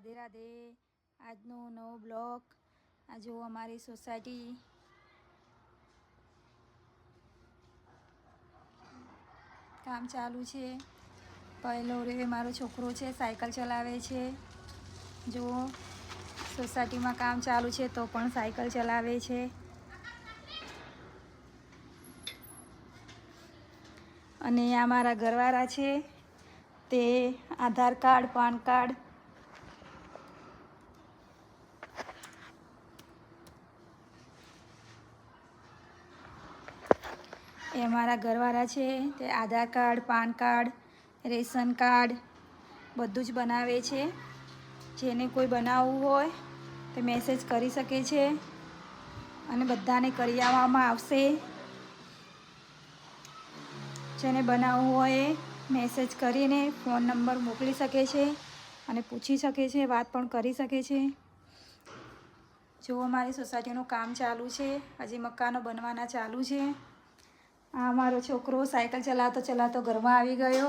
રાધે રાધે। આજનો નવો બ્લોગ આ જો અમારી સોસાયટી કામ ચાલુ છે। પહેલો રે મારો છોકરો છે સાયકલ ચલાવે છે। જો સોસાયટીમાં કામ ચાલુ છે તો પણ સાયકલ ચલાવે છે। અને આ મારા ઘરવાળા છે તે આધાર કાર્ડ પાન કાર્ડ એ અમારા ઘરવાળા છે તે Aadhaar card PAN card ration card બધું જ બનાવે છે। જેને કોઈ બનાવવું હોય તે મેસેજ કરી શકે છે અને બધાને કરી આપવામાં આવશે। જેને બનાવવું હોય એ મેસેજ કરીને ફોન નંબર મોકલી શકે છે અને પૂછી શકે છે, વાત પણ કરી શકે છે। જો અમારી સોસાયટીનું કામ ચાલુ છે, હજી મકાનો બનવાના ચાલુ છે। આ અમારો છોકરો સાયકલ ચલાવતો ચલાવતો ઘરમાં આવી ગયો।